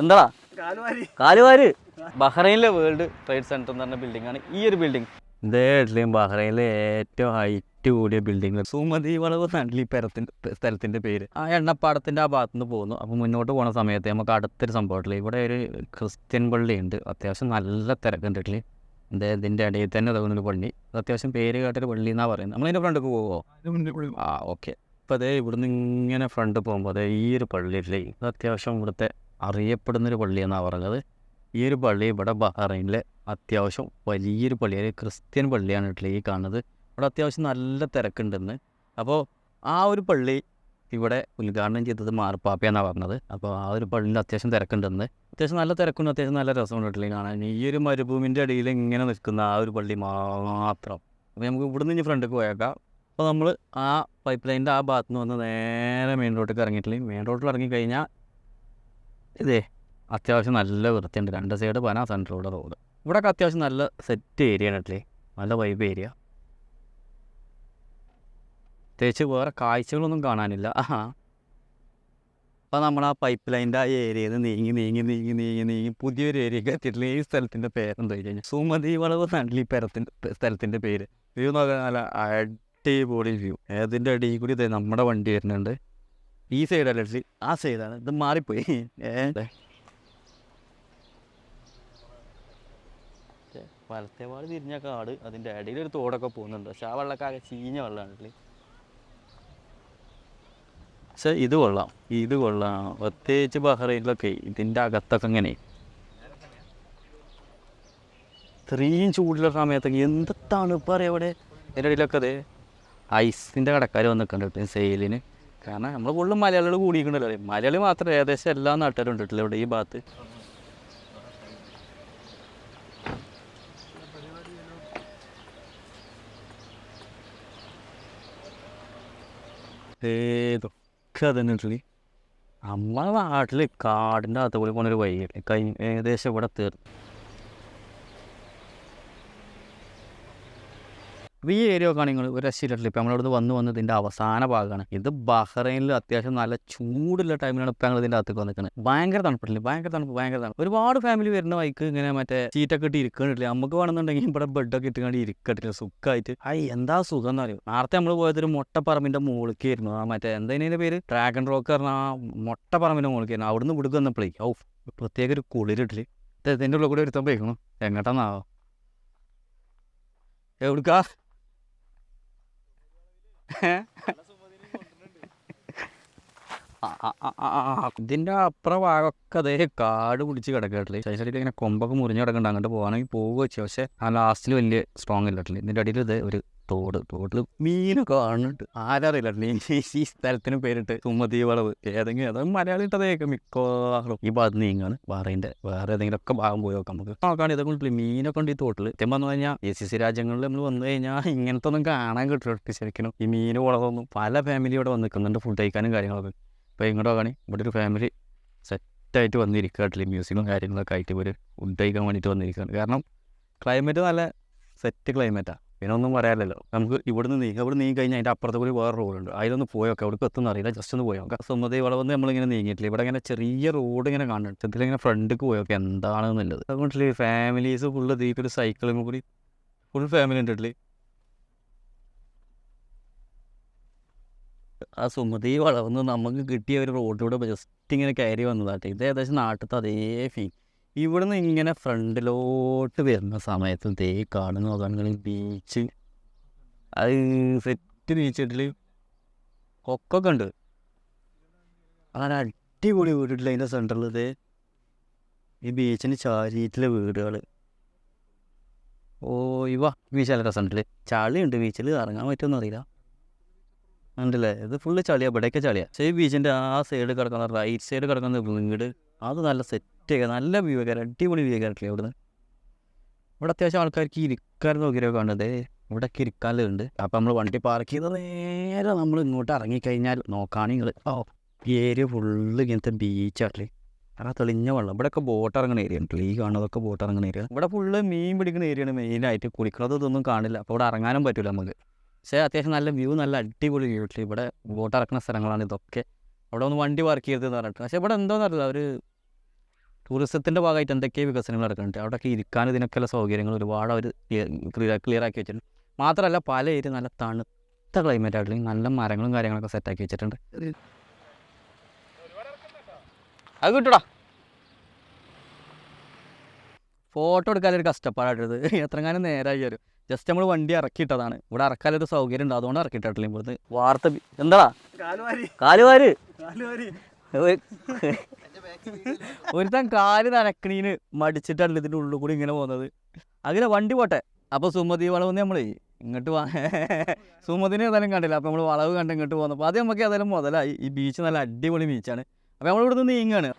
എന്താടാ കാലുവാര് ബഹ്റൈനിലെ world trade centre എന്ന് പറഞ്ഞ ബിൽഡിംഗ് ആണ് ഈ ഒരു ബിൽഡിംഗ്. ഇതേട്ടിലും ബഹ്റൈനിലെ ഏറ്റവും ഹൈറ്റ് കൂടിയ ബിൽഡിംഗ് സുമതി വളവ് നാട്ടിൽ ഈ സ്ഥലത്തിന്റെ പേര്. ആ എണ്ണപ്പാടത്തിന്റെ ആ ഭാഗത്തു നിന്ന് പോകുന്നു. അപ്പോൾ മുന്നോട്ട് പോകുന്ന സമയത്ത് നമുക്ക് അടുത്തൊരു സംഭവത്തില് ഇവിടെ ഒരു ക്രിസ്ത്യൻ പള്ളി ഉണ്ട്. അത്യാവശ്യം നല്ല തിരക്കുണ്ടിട്ടില്. ഇതിന്റെ ഇടയിൽ തന്നെ തുടങ്ങുന്നൊരു പള്ളി. അത്യാവശ്യം പേര് കേട്ടൊരു പള്ളി എന്നാ പറയുന്നത്. നമ്മളതിന്റെ ഫ്രണ്ടിൽ പോവോ? ആ ഓക്കെ. അപ്പോൾ അതേ ഇവിടുന്ന് ഇങ്ങനെ ഫ്രണ്ട് പോകുമ്പോൾ അതേ ഈ ഒരു പള്ളിയില്ലേ, ഇത് അത്യാവശ്യം ഇവിടുത്തെ അറിയപ്പെടുന്നൊരു പള്ളി എന്നാണ് പറഞ്ഞത്. ഈ ഒരു പള്ളി ഇവിടെ ബഹ്റൈനിലെ അത്യാവശ്യം വലിയൊരു പള്ളി, ഒരു ക്രിസ്ത്യൻ പള്ളിയാണ് ഈ കാണുന്നത്. ഇവിടെ അത്യാവശ്യം നല്ല തിരക്കുണ്ടെന്ന്. അപ്പോൾ ആ ഒരു പള്ളി ഇവിടെ ഉദ്ഘാടനം ചെയ്തത് മാർപ്പാപ്പ എന്നാണ് പറഞ്ഞത്. അപ്പോൾ ആ ഒരു പള്ളിയിൽ അത്യാവശ്യം തിരക്കുണ്ടെന്ന്. അത്യാവശ്യം നല്ല തിരക്കുണ്ട്, അത്യാവശ്യം നല്ല രസമുണ്ട് കാണാൻ. ഈ ഒരു മരുഭൂമിൻ്റെ അടിയിൽ ഇങ്ങനെ നിൽക്കുന്ന ആ ഒരു പള്ളി മാത്രം. അപ്പോൾ നമുക്ക് ഇവിടുന്ന് ഇനി ഫ്രണ്ടിലേക്ക് പോയേക്കാം. അപ്പോൾ നമ്മൾ ആ പൈപ്പ് ലൈനിൻ്റെ ആ ഭാഗത്ത് നിന്ന് വന്ന് നേരെ മെയിൻ റോഡിലേക്ക് ഇറങ്ങിയിട്ടില്ല. മെയിൻ റോഡിൽ ഇറങ്ങിക്കഴിഞ്ഞാൽ ഇതേ അത്യാവശ്യം നല്ല വൃത്തിയുണ്ട്. രണ്ട് സൈഡ് പന സെൻറ്ററിലൂടെ റോഡ്. ഇവിടെയൊക്കെ അത്യാവശ്യം നല്ല സെറ്റ് ഏരിയ ആണ്. നല്ല വൈബ് ഏരിയ. പ്രത്യേകിച്ച് വേറെ കാഴ്ചകളൊന്നും കാണാനില്ല. അപ്പോൾ നമ്മൾ ആ പൈപ്പ് ലൈൻ്റെ ആ ഏരിയയിൽ നിന്ന് നീങ്ങി പുതിയൊരു ഏരിയക്ക് എത്തിയിട്ടില്ല. ഈ സ്ഥലത്തിൻ്റെ പേരെന്താ വെച്ച് കഴിഞ്ഞാൽ സുമതി വളവ് നാട്ടിൽ ഈ സ്ഥലത്തിൻ്റെ പേര്. വ്യൂ നോക്കാൻ നല്ല അടിപൊളി വ്യൂ. ഏതിൻ്റെ അടിയിൽ കൂടി ഇതേ നമ്മുടെ വണ്ടി വരുന്നുണ്ട്. ഈ സൈഡല്ല, ആ സൈഡാണ്. ഇത് മാറിപ്പോയി. വലത്തേപാട് തിരിഞ്ഞ കാട്, അതിൻ്റെ ഇടയിലൊരു തോടൊക്കെ പോകുന്നുണ്ട്. പക്ഷെ ആ വെള്ളക്കാരെ ചീഞ്ഞ വെള്ളമാണ്. പക്ഷെ ഇത് കൊള്ളാം. പ്രത്യേകിച്ച് ബഹ്റൈനിലൊക്കെ ഇതിൻ്റെ അകത്തൊക്കെ ഇങ്ങനെ ഇത്രയും ചൂടുള്ള സമയത്തൊക്കെ എന്ത് തണുപ്പ് അറിയാം ഇവിടെ. അതിൻ്റെ ഇടയിലൊക്കെ അതെ ഐസിൻ്റെ കടക്കാർ വന്നിട്ടുണ്ട് സെയിലിന്. കാരണം നമ്മൾ ഫുള്ളും മലയാളികൾ കൂടിയിട്ടുണ്ടല്ലോ. മലയാളി മാത്രം ഏകദേശം എല്ലാ നാട്ടുകാരും ഉണ്ടല്ലോ ഇവിടെ ഈ ഭാഗത്ത്. ഏതൊക്കെ തന്നെ നമ്മളെ നാട്ടിൽ കാടിൻ്റെ അകത്ത് കൂടി പോകുന്നൊരു വഴിയില്ല. ഏകദേശം ഇവിടെ തീർന്നു. അപ്പോൾ ഈ ഏരിയ ഒക്കെ ആണെങ്കിൽ ഒരു രക്ഷയില്ല. ഇപ്പം നമ്മളിവിടെ വന്ന് ഇതിൻ്റെ അവസാന ഭാഗമാണ്. ഇത് ബഹ്റൈനിൽ അത്യാവശ്യം നല്ല ചൂടുള്ള ടൈമിലാണ് ഇപ്പം ഞങ്ങൾ ഇതിൻ്റെ അകത്തേക്ക് വന്നിരിക്കുന്നത്. ഭയങ്കര തണുപ്പ്. ഒരുപാട് ഫാമിലി വരുന്ന വൈക്ക് ഇങ്ങനെ മറ്റേ സീറ്റൊക്കെ ഇട്ട് ഇരിക്കണില്ല. നമുക്ക് വേണമെന്നുണ്ടെങ്കിൽ ഇവിടെ ബെഡൊക്കെ ഇട്ടുകൊണ്ട് ഇരിക്കട്ടില്ല സുഖമായിട്ട്. എന്താ സുഖം എന്ന് പറയും. നേരത്തെ നമ്മൾ പോയതൊരു മൊട്ടപ്പറമ്പിൻ്റെ മുകളിലേക്കായിരുന്നു. ആ മറ്റേ എന്താ പേര് ഡ്രാഗൺ റോക്ക് പറഞ്ഞാൽ ആ മൊട്ടപ്പറമ്പിൻ്റെ മുകളിലേക്കായിരുന്നു. അവിടുന്ന് ഇവിടേക്ക് വന്നപ്പോഴേ പ്രത്യേക ഒരു കുളിരിട്ടില്ല. ഇതിൻ്റെ ഉള്ളിൽ കൂടെ ഒരുത്തം പോയിക്കണു. എങ്ങോട്ടാന്നാവോ? എവിടുക്കാ? ഇതിൻ്റെ അപ്പുറം ഭാഗമൊക്കെ അതേ കാട് പിടിച്ച് കിടക്കട്ടില്ലേ. ശരീരത്തിൽ ഇങ്ങനെ കൊമ്പൊക്കെ മുറിഞ്ഞ് കിടക്കണ്ട. അങ്ങോട്ട് പോകാണെങ്കിൽ പോകുക വെച്ചാൽ. പക്ഷേ ആ ലാസ്റ്റിൽ വലിയ സ്ട്രോങ് ഇല്ലട്ടില്ല. ഇതിൻ്റെ അടിയിൽ ഇത് ഒരു തോട്ടിൽ മീനൊക്കെ കാണുന്നുണ്ട്. ആരറിയില്ല ഈ സ്ഥലത്തിന് പേരിട്ട് സുമതി വളവ്. ഏതെങ്കിലും മലയാളി ഇട്ടതേക്ക് മിക്കവാറും ഈ ഭാഗത്ത് നീങ്ങാണ്. ബഹ്റൈൻ്റെ വേറെ ഏതെങ്കിലുമൊക്കെ ഭാഗം പോയി നോക്കാം നമുക്ക്. നോക്കാണ് ഇതൊക്കെ ഉണ്ടല്ലേ മീനൊക്കെ ഉണ്ട് ഈ തോട്ടിൽ. സത്യം പറഞ്ഞു കഴിഞ്ഞാൽ GCC രാജ്യങ്ങളിൽ നമ്മൾ വന്നു കഴിഞ്ഞാൽ ഇങ്ങനത്തെ ഒന്നും കാണാൻ കിട്ടും. ശരിക്കും ഈ മീൻ വളവൊന്നും പല ഫാമിലി ഇവിടെ വന്ന് നിൽക്കുന്നുണ്ട് ഫുഡ് കഴിക്കാനും കാര്യങ്ങളൊക്കെ. ഇപ്പോൾ ഇങ്ങോട്ട് നോക്കുകയാണെങ്കിൽ ഇവിടെ ഒരു ഫാമിലി സെറ്റായിട്ട് വന്നിരിക്കുക. മ്യൂസിക്കും കാര്യങ്ങളൊക്കെ ആയിട്ട് ഇവർ ഫുഡ് കഴിക്കാൻ വേണ്ടിയിട്ട് വന്നിരിക്കുകയാണ്. കാരണം ക്ലൈമറ്റ് നല്ല സെറ്റ് ക്ലൈമറ്റാണ്. പിന്നെ ഒന്നും പറയാനില്ലല്ലോ. നമുക്ക് ഇവിടെ നീങ്ങി കഴിഞ്ഞാൽ അതിൻ്റെ അപ്പുറത്ത് കൂടി വേറെ റോഡുണ്ട്. അതിലൊന്ന് പോയൊക്കെ അവിടേക്ക് എത്തുന്ന അറിയില്ല. ജസ്റ്റ് ഒന്ന് പോയോ സുമതി വളവെന്ന് നമ്മളിങ്ങനെ നീങ്ങിയിട്ടില്ല. ഇവിടെ ഇങ്ങനെ ചെറിയ റോഡ് ഇങ്ങനെ കാണുന്നുണ്ട്. ഇതിലിങ്ങനെ ഫ്രണ്ടിലേക്ക് പോയൊക്കെ എന്താണെന്നുള്ളത്. അതുകൊണ്ട് ഫാമിലീസ് ഫുള്ള് തീക്കൊരു സൈക്കിളും കൂടി ഫുൾ ഫാമിലി ഉണ്ടല്ലേ. ആ സുമതി വളവെന്ന് നമുക്ക് കിട്ടിയ ഒരു റോഡിലൂടെ ജസ്റ്റ് ഇങ്ങനെ കയറി വന്നതാട്ടെ. ഇത് ഏകദേശം നാട്ടിലത്തെ അതേ ഫീൽ. ഇവിടെ നിന്ന് ഇങ്ങനെ ഫ്രണ്ടിലോട്ട് വരുന്ന സമയത്ത് ദേ കാണുന്ന നോക്കുകയാണെങ്കിൽ ബീച്ച്. അത് സെറ്റ് ബീച്ചിട്ടിൽ കൊക്കൊക്കെ ഉണ്ട്. അങ്ങനെ അടിപൊളി വീട്ടിട്ടില്ല. അതിൻ്റെ സെൻറ്ററിൽ ഇതേ ഈ ബീച്ചിന് ചാരിയിട്ടുള്ള വീടുകൾ. ബീച്ച് നല്ല രസമുണ്ടല്ലേ. ചളിയുണ്ട് ബീച്ചിൽ. ഇറങ്ങാൻ പറ്റുമെന്ന് അറിയില്ല. ഉണ്ടല്ലേ. ഇത് ഫുള്ള് ചളിയാണ്. ഇവിടെയൊക്കെ ചളിയാണ്. പക്ഷേ ഈ ബീച്ചിൻ്റെ ആ സൈഡ് കിടക്കുന്ന റൈറ്റ് സൈഡ് കിടക്കുന്ന വീട് അത് നല്ല സെറ്റ് ആക്കുക. നല്ല വ്യൂ ആക്കാറ്. അടിപൊളി വ്യൂ ആക്കാറില്ലേ ഇവിടുന്ന്. ഇവിടെ അത്യാവശ്യം ആൾക്കാർക്ക് ഇരിക്കാൻ നോക്കിയൊക്കെ കാണുന്നത്. ഇവിടെയൊക്കെ ഇരിക്കാനുണ്ട്. അപ്പം നമ്മൾ വണ്ടി പാർക്ക് ചെയ്ത് നേരെ നമ്മൾ ഇങ്ങോട്ട് ഇറങ്ങിക്കഴിഞ്ഞാൽ നോക്കുകയാണെങ്കിൽ ഈ ഏരിയ ഫുള്ള് ഇങ്ങനത്തെ ബീച്ചാട്ടില്ലേ. കാരണം തെളിഞ്ഞ വെള്ളം. ഇവിടെയൊക്കെ ബോട്ട് ഇറങ്ങുന്ന ഏരിയ ഉണ്ട്. ഈ കാണുന്നതൊക്കെ ബോട്ട് ഇറങ്ങുന്ന ഏരിയ. ഇവിടെ ഫുള്ള് മീൻ പിടിക്കുന്ന ഏരിയയാണ് മെയിനായിട്ട്. കുളിക്കുന്നത് ഇതൊന്നും കാണില്ല. അപ്പോൾ ഇവിടെ ഇറങ്ങാനും പറ്റില്ല നമുക്ക്. പക്ഷേ അത്യാവശ്യം നല്ല വ്യൂ, നല്ല അടിപൊളി വ്യൂ ഇട്ടില്ല. ഇവിടെ ബോട്ട് ഇറക്കുന്ന സ്ഥലങ്ങളാണ് ഇതൊക്കെ. അവിടെ ഒന്ന് വണ്ടി പാർക്ക് ചെയ്തതെന്ന് പറഞ്ഞിട്ട്. പക്ഷേ ഇവിടെ എന്തോന്ന് അറിയില്ല, ഒരു ടൂറിസത്തിൻ്റെ ഭാഗമായിട്ട് എന്തൊക്കെ വികസനങ്ങൾ നടക്കുന്നുണ്ട്. അവിടെയൊക്കെ ഇരിക്കാൻ ഇതിനൊക്കെയുള്ള സൗകര്യങ്ങൾ ഒരുപാട് അവർ ക്ലിയർ ആക്കി വെച്ചിട്ടുണ്ട്. മാത്രമല്ല പല ഏരിയ നല്ല തണുത്ത ക്ലൈമറ്റ് ആയിട്ടുള്ള നല്ല മരങ്ങളും കാര്യങ്ങളൊക്കെ സെറ്റാക്കി വെച്ചിട്ടുണ്ട്. അത് കിട്ടൂടാ. ഫോട്ടോ എടുക്കാനൊരു കഷ്ടപ്പാടായിട്ടത് എത്രങ്ങാനും നേരമായി വരും. ജസ്റ്റ് നമ്മൾ വണ്ടി ഇറക്കിയിട്ടതാണ്. ഇവിടെ ഇറക്കാനൊരു സൗകര്യം ഉണ്ട്, അതുകൊണ്ട് ഇറക്കിയിട്ടില്ല. ഇവിടുന്ന് വാർത്ത എന്താടാ കാലുവാര് ഒരുത്തൻ കാല് നനക്കണീന് മടിച്ചിട്ടല്ല ഇതിൻ്റെ ഉള്ളിൽ കൂടി ഇങ്ങനെ പോകുന്നത്. അങ്ങനെ വണ്ടി പോട്ടെ. അപ്പോൾ സുമതി വളവെന്ന് നമ്മൾ ഇങ്ങോട്ട് സുമതിനെ ഏതായാലും കണ്ടില്ല. അപ്പോൾ നമ്മൾ വളവ് കണ്ട് ഇങ്ങോട്ട് പോകുന്നപ്പോൾ അത് നമുക്ക് ഏതായാലും മുതലായി. ഈ ബീച്ച് നല്ല അടിപൊളി ബീച്ചാണ്. അപ്പോൾ നമ്മൾ ഇവിടുന്ന് നീങ്ങാണ്.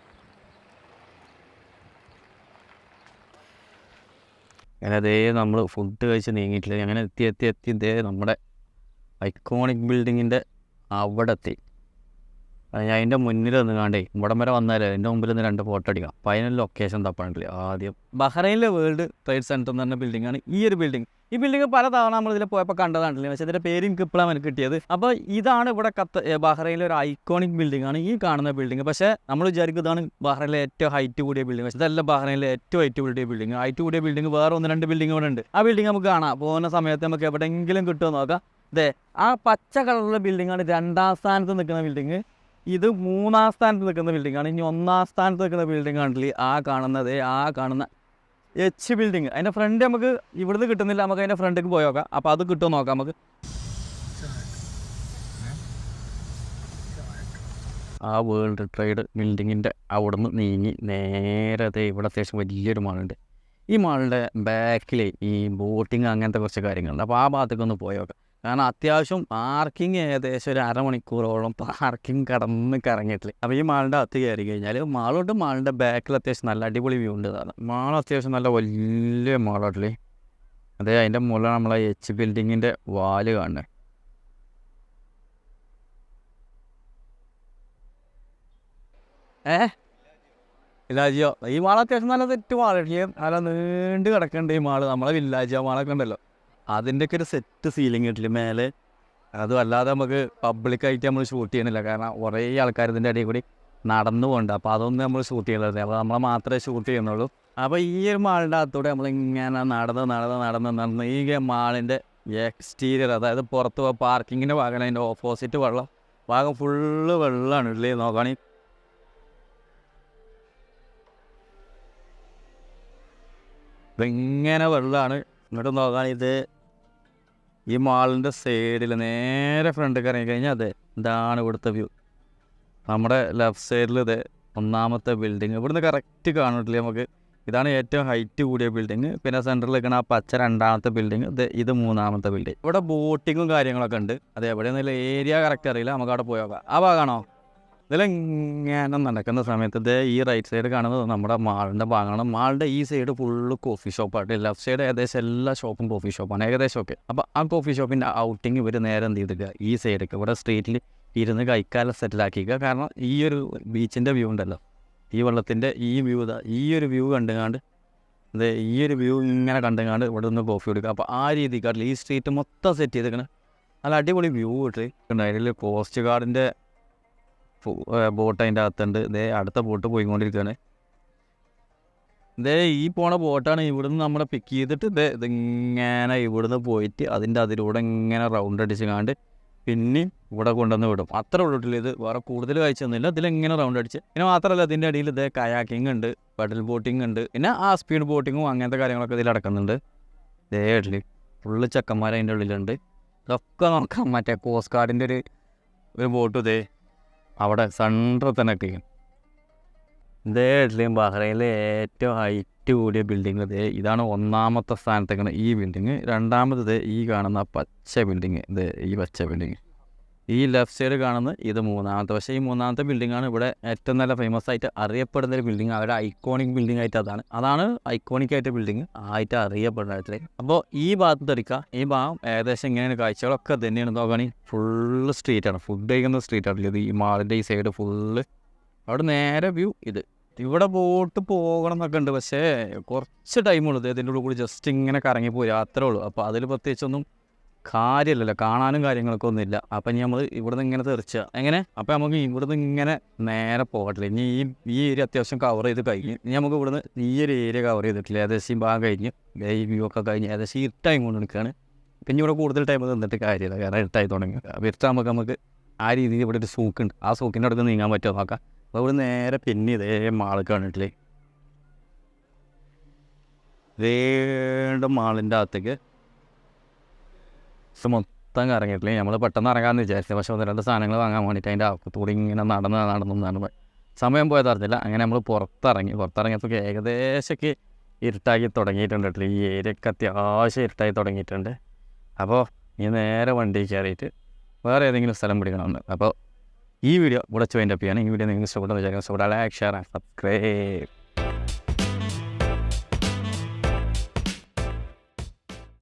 അങ്ങനെ അതേ നമ്മൾ ഫുഡ് കഴിച്ച് നീങ്ങിയിട്ടില്ല. അങ്ങനെ എത്തി ഇതേ നമ്മുടെ ഐക്കോണിക് ബിൽഡിങ്ങിൻ്റെ അവിടെ എത്തി. ഞാൻ അതിൻ്റെ മുന്നിൽ നിന്ന് കാണ്ടേ ഇവിടം വരെ വന്നാലേ എൻ്റെ മുമ്പിൽ നിന്ന് 2 ഫോട്ടോ അടിക്കാം. അപ്പോൾ അതിന് ലൊക്കേഷൻ തപ്പാണ്ടില്ല. ആദ്യം ബഹ്റൈനിലെ വേൾഡ് ട്രേഡ് സെൻറ്റർ എന്ന് പറഞ്ഞ ബിൽഡിങ്ങാണ് ഈ ഒരു ബിൽഡിംഗ്. ഈ ബിൽഡിംഗ് പല തവണ നമ്മളിതിൽ പോയപ്പോൾ കണ്ടതാണ്ടില്ല. പക്ഷേ ഇതിൻ്റെ പേര് എനിക്ക് ഇപ്പോഴാണ് എനിക്ക് കിട്ടിയത്. അപ്പോൾ ഇതാണ് ഇവിടെ ബഹ്റൈനിലെ ഒരു ഐക്കോണിക് ബിൽഡിംഗ് ആണ് ഈ കാണുന്ന ബിൽഡിംഗ്. പക്ഷേ നമ്മൾ വിചാരിക്കും ഇതാണ് ബഹ്റൈനിലെ ഏറ്റവും ഹൈറ്റ് കൂടിയ ബിൽഡിംഗ്. പക്ഷേ ഇതല്ല ബഹ്റൈനിലെ ഏറ്റവും ഹൈറ്റ് കൂടിയ ബിൽഡിംഗ്. ഹൈറ്റ് കൂടിയ ബിൽഡിംഗ് വേറെ 1-2 ബിൽഡിംഗ് ഇവിടെ ഉണ്ട്. ആ ബിൽഡിംഗ് നമുക്ക് കാണാം. പോകുന്ന സമയത്ത് നമുക്ക് എവിടെയെങ്കിലും കിട്ടുമോ നോക്കാം. അതെ, ആ പച്ച കളറുള്ള ബിൽഡിംഗാണ് 2ാം സ്ഥാനത്ത് നിൽക്കുന്ന ബിൽഡിംഗ്. ഇത് 3ാം സ്ഥാനത്ത് നിൽക്കുന്ന ബിൽഡിംഗാണ്. ഇനി 1ാം സ്ഥാനത്ത് നിൽക്കുന്ന ബിൽഡിംഗ് ആണെങ്കിൽ ആ കാണുന്ന എച്ച് ബിൽഡിംഗ്. അതിൻ്റെ ഫ്രണ്ട് നമുക്ക് ഇവിടുന്ന് കിട്ടുന്നില്ല. നമുക്ക് അതിൻ്റെ ഫ്രണ്ടിലേക്ക് പോയി നോക്കാം. അപ്പോൾ അത് കിട്ടുമോ നോക്കാം നമുക്ക്. ആ വേൾഡ് ട്രേഡ് ബിൽഡിങ്ങിൻ്റെ അവിടെ നിന്ന് നീങ്ങി നേരെ ഇവിടെ അത്യാവശ്യം വലിയൊരു മാളുണ്ട്. ഈ മാളിൻ്റെ ബാക്കിൽ ഈ ബോട്ടിങ് അങ്ങനത്തെ കുറച്ച് കാര്യങ്ങളുണ്ട്. അപ്പോൾ ആ ഭാഗത്തേക്കൊന്ന് പോയി നോക്കാം. കാരണം അത്യാവശ്യം പാർക്കിംഗ് ഏകദേശം ഒരു അരമണിക്കൂറോളം പാർക്കിംഗ് കറങ്ങിയിട്ടില്ല. അപ്പോൾ ഈ മാളിൻ്റെ അകത്ത് കയറി കഴിഞ്ഞാൽ മാളുണ്ട്. മാളിൻ്റെ ബാക്കിൽ അത്യാവശ്യം നല്ല അടിപൊളി വ്യൂ ഉണ്ട്. മാൾ അത്യാവശ്യം നല്ല വലിയ മാളാട്ടില്ലേ. അതെ, അതിൻ്റെ മുകളിൽ നമ്മളെ എച്ച് ബിൽഡിങ്ങിൻ്റെ വാല് കാണുന്നത്. വില്ലാജിയോ ഈ മാൾ അത്യാവശ്യം നല്ല സെറ്റ് മാളില്ലേ. നല്ല നീണ്ട് കിടക്കുന്നുണ്ട് ഈ മാള്. നമ്മളെ വില്ലാജിയോ മാളൊക്കെ ഉണ്ടല്ലോ, അതിൻ്റെയൊക്കെ ഒരു സെറ്റ് സീലിംഗ് കിട്ടില്ല മേലെ. അതും അല്ലാതെ നമുക്ക് പബ്ലിക്കായിട്ട് നമ്മൾ ഷൂട്ട് ചെയ്യണില്ല. കാരണം കുറേ ആൾക്കാർ ഇതിൻ്റെ ഇടയിൽ കൂടി നടന്നു പോകണ്ട. അപ്പോൾ അതൊന്നും നമ്മൾ ഷൂട്ട് ചെയ്യുന്നത്. അപ്പോൾ നമ്മളെ മാത്രമേ ഷൂട്ട് ചെയ്യുന്നുള്ളൂ. അപ്പോൾ ഈ ഒരു മാളിൻ്റെ അകത്തൂടെ നമ്മളിങ്ങനെ നടന്ന് ഈ മാളിൻ്റെ എക്സ്റ്റീരിയർ, അതായത് പുറത്ത് പാർക്കിങ്ങിൻ്റെ ഭാഗമാണ്. അതിൻ്റെ ഓപ്പോസിറ്റ് ഭാഗം ഫുള്ള് വെള്ളമാണ് ഇല്ലേ. നോക്കുകയാണെങ്കിൽ ഇതിങ്ങനെ വെള്ളമാണ്. ഇങ്ങോട്ട് നോക്കുകയാണെങ്കിൽ ഇത് ഈ മാളിൻ്റെ സൈഡിൽ നേരെ ഫ്രണ്ടിൽ ഇറങ്ങി കഴിഞ്ഞാൽ അതെ ഇതാണ് ഇവിടുത്തെ വ്യൂ. നമ്മുടെ ലെഫ്റ്റ് സൈഡിൽ ഇത് 1ാമത്തെ ബിൽഡിങ്. ഇവിടുന്ന് കറക്റ്റ് കാണിട്ടില്ല നമുക്ക്. ഇതാണ് ഏറ്റവും ഹൈറ്റ് കൂടിയ ബിൽഡിങ്. പിന്നെ സെൻറ്ററിൽ നിൽക്കുന്ന ആ പച്ച 2ാമത്തെ ബിൽഡിങ്. ഇത് 3ാമത്തെ ബിൽഡിങ്. ഇവിടെ ബോട്ടിങ്ങും കാര്യങ്ങളൊക്കെ ഉണ്ട്. അത് എവിടെയെന്നുള്ള ഏരിയ കറക്റ്റ് അറിയില്ല. നമുക്ക് അവിടെ പോയി നോക്കാം. ആ ഭാഗമാണോ? ഇതിലിങ്ങനെ നടക്കുന്ന സമയത്ത് ഇത് ഈ റൈറ്റ് സൈഡ് കാണുന്നത് നമ്മുടെ മാളിൻ്റെ ഭാഗമാണ്. മാളിൻ്റെ ഈ സൈഡ് ഫുള്ള് കോഫി ഷോപ്പായിട്ട്. ലെഫ്റ്റ് സൈഡ് ഏകദേശം എല്ലാ ഷോപ്പും കോഫി ഷോപ്പാണ് ഏകദേശമൊക്കെ. അപ്പോൾ ആ കോഫി ഷോപ്പിൻ്റെ ഔട്ടിങ് ഇവർ നേരെ എന്ത് ചെയ്തിരിക്കുക, ഈ സൈഡൊക്കെ ഇവിടെ സ്ട്രീറ്റിൽ ഇരുന്ന് കൈക്കാലം സെറ്റിലാക്കിക്കുക. കാരണം ഈ ഒരു ബീച്ചിൻ്റെ വ്യൂ ഉണ്ടല്ലോ, ഈ വെള്ളത്തിൻ്റെ ഈ വ്യൂ ഈ ഒരു വ്യൂ കണ്ടുകാണ്ട് ഈ ഒരു വ്യൂ ഇങ്ങനെ കണ്ടുകാണ്ട് ഇവിടെ നിന്ന് കോഫി കൊടുക്കുക. അപ്പോൾ ആ രീതിക്കാട്ടിൽ ഈ സ്ട്രീറ്റ് മൊത്തം സെറ്റ് ചെയ്തിരിക്കണം. നല്ല അടിപൊളി വ്യൂ കിട്ടി. അതിൽ കോസ്റ്റ് ഗാർഡിൻ്റെ ബോട്ട് അതിൻ്റെ അകത്തുണ്ട്. അടുത്ത ബോട്ട് പോയിക്കൊണ്ടിരിക്കുകയാണ്. ഈ പോണ ബോട്ടാണ്. ഇവിടുന്ന് നമ്മളെ പിക്ക് ചെയ്തിട്ട് ഇതിങ്ങനെ ഇവിടുന്ന് പോയിട്ട് അതിൻ്റെ അതിലൂടെ ഇങ്ങനെ റൗണ്ട് അടിച്ച് കാണ്ട് പിന്നെ ഇവിടെ കൊണ്ടുവന്ന് വിടും. അത്ര ഉള്ളിട്ടില്ല. ഇത് വേറെ കൂടുതൽ കാഴ്ചയൊന്നുമില്ല. ഇതിലിങ്ങനെ റൗണ്ട് അടിച്ച്. പിന്നെ മാത്രമല്ല ഇതിൻ്റെ അടിയിൽ കയാക്കിങ് ഉണ്ട്, പെഡൽ ബോട്ടിങ് ഉണ്ട്, പിന്നെ ആ സ്പീഡ് ബോട്ടിങ്ങും അങ്ങനത്തെ കാര്യങ്ങളൊക്കെ ഇതിൽ നടക്കുന്നുണ്ട്. ഇടയിൽ ഫുള്ള് ചെക്കന്മാർ അതിൻ്റെ ഉള്ളിലുണ്ട്. ഇതൊക്കെ നോക്കാം. മറ്റേ കോസ്റ്റ് ഗാർഡിൻ്റെ ഒരു ബോട്ട് അവിടെ സെൻറ്ററിൽ തന്നെ എത്തിക്കും. ഇടയിലും ബഹ്റൈനിലെ ഏറ്റവും ഹൈറ്റ് കൂടിയ ബിൽഡിങ് ഇതാണ് 1ാമത്തെ സ്ഥാനത്തേക്കാണ് ഈ ബിൽഡിങ്. 2ാമത് ഈ കാണുന്ന പച്ച ബിൽഡിങ്. ഈ പച്ച ബിൽഡിങ്. ഈ ലെഫ്റ്റ് സൈഡ് കാണുന്നത് ഇത് 3ാമത്തെ. പക്ഷേ ഈ 3ാമത്തെ ബിൽഡിങ്ങാണ് ഇവിടെ ഏറ്റവും നല്ല ഫേമസ് ആയിട്ട് അറിയപ്പെടുന്ന ഒരു ബിൽഡിങ്. അവരുടെ ഐക്കോണിക് ബിൽഡിംഗ് ആയിട്ട് അതാണ് ഐക്കോണിക് ആയിട്ട് ബിൽഡിങ് ആയിട്ട് അറിയപ്പെടുന്നത്. അപ്പോൾ ഈ ഭാഗത്ത് തെറിക്കുക. ഈ ഭാഗം ഏകദേശം ഇങ്ങനെയാണ്. കാഴ്ചകളൊക്കെ തന്നെയാണ്. നോക്കുകയാണെങ്കിൽ ഫുള്ള് സ്ട്രീറ്റാണ്. ഫുഡ് കഴിക്കുന്ന സ്ട്രീറ്റാണ് ഇത്. ഈ മാളിൻ്റെ ഈ സൈഡ് ഫുള്ള്. അവിടെ നേരെ വ്യൂ ഇവിടെ ബോട്ട് പോകണം എന്നൊക്കെ ഉണ്ട്. പക്ഷേ കുറച്ച് ടൈമുള്ളൂ. ഇതിൻ്റെ ഉള്ളിൽ കൂടി ജസ്റ്റ് ഇങ്ങനെ കറങ്ങിപ്പോയി അത്രേ ഉള്ളൂ. അപ്പോൾ അതിൽ പ്രത്യേകിച്ചൊന്നും കാര്യമില്ലല്ലോ, കാണാനും കാര്യങ്ങളൊക്കെ ഒന്നുമില്ല. അപ്പം ഇനി നമ്മൾ ഇവിടുന്ന് ഇങ്ങനെ തെറിച്ചുക എങ്ങനെ, അപ്പം നമുക്ക് ഇവിടുന്ന് ഇങ്ങനെ നേരെ പോകട്ടില്ല. ഇനി ഈ ഏരിയ അത്യാവശ്യം കവർ ചെയ്ത് കഴിഞ്ഞ് ഇനി നമുക്ക് ഇവിടുന്ന് ഈ ഒരു ഏരിയ കവർ ചെയ്തിട്ടില്ല. ഏകദേശം ഭാഗം കഴിഞ്ഞ് ഈ വ്യൂ ഒക്കെ കഴിഞ്ഞ് ഏകദേശം ഇരുട്ടായി കൊണ്ട് നിൽക്കുകയാണ്. പിന്നെ ഇവിടെ കൂടുതൽ ടൈം നിന്നിട്ട് കാര്യമില്ല, കാരണം ഇരുട്ടായി തുടങ്ങി. ഇരുട്ടാകുമ്പോൾ നമുക്ക് ആ രീതിയിൽ ഇവിടെ ഒരു സൂക്കുണ്ട്, ആ സൂക്കിൻ്റെ അടുത്ത് നീങ്ങാൻ പറ്റുമോ നോക്കാം. അപ്പോൾ ഇവിടെ നേരെ പിന്നെ ഇതേ മാള് കാണിട്ടില്ലേ, വീണ്ടും മാളിൻ്റെ അകത്തേക്ക് മൊത്തം കറങ്ങിയിട്ടില്ലേ. നമ്മൾ പെട്ടെന്ന് ഇറങ്ങാമെന്ന് വിചാരിച്ചത്, പക്ഷേ 1-2 സാധനങ്ങൾ വാങ്ങാൻ വേണ്ടിയിട്ട് അതിൻ്റെ അകത്തൂടെ ഇങ്ങനെ നടന്ന് സമയം പോയത് അറിഞ്ഞില്ല. അങ്ങനെ നമ്മൾ പുറത്തിറങ്ങിയപ്പോൾ ഏകദേശമൊക്കെ ഇരുട്ടാക്കി തുടങ്ങിയിട്ടുണ്ട് കേട്ടോ. ഈ ഏരിയയൊക്കെ അത്യാവശ്യം ഇരുട്ടായി തുടങ്ങിയിട്ടുണ്ട്. അപ്പോൾ ഈ നേരെ വണ്ടി കയറിയിട്ട് വേറെ ഏതെങ്കിലും സ്ഥലം പിടിക്കണമെന്ന്. അപ്പോൾ ഈ വീഡിയോ ഇവിടെ വൈൻഡ് അപ്പ് ചെയ്യാണ്. ഈ വീഡിയോ നിങ്ങൾക്ക് ഇഷ്ടപ്പെട്ടെന്ന് വിചാരിക്കും. ഇഷ്ടപ്പെട്ടാൽ ലൈക്ക്, ഷെയർ ആൻഡ് സബ്സ്ക്രൈബ്.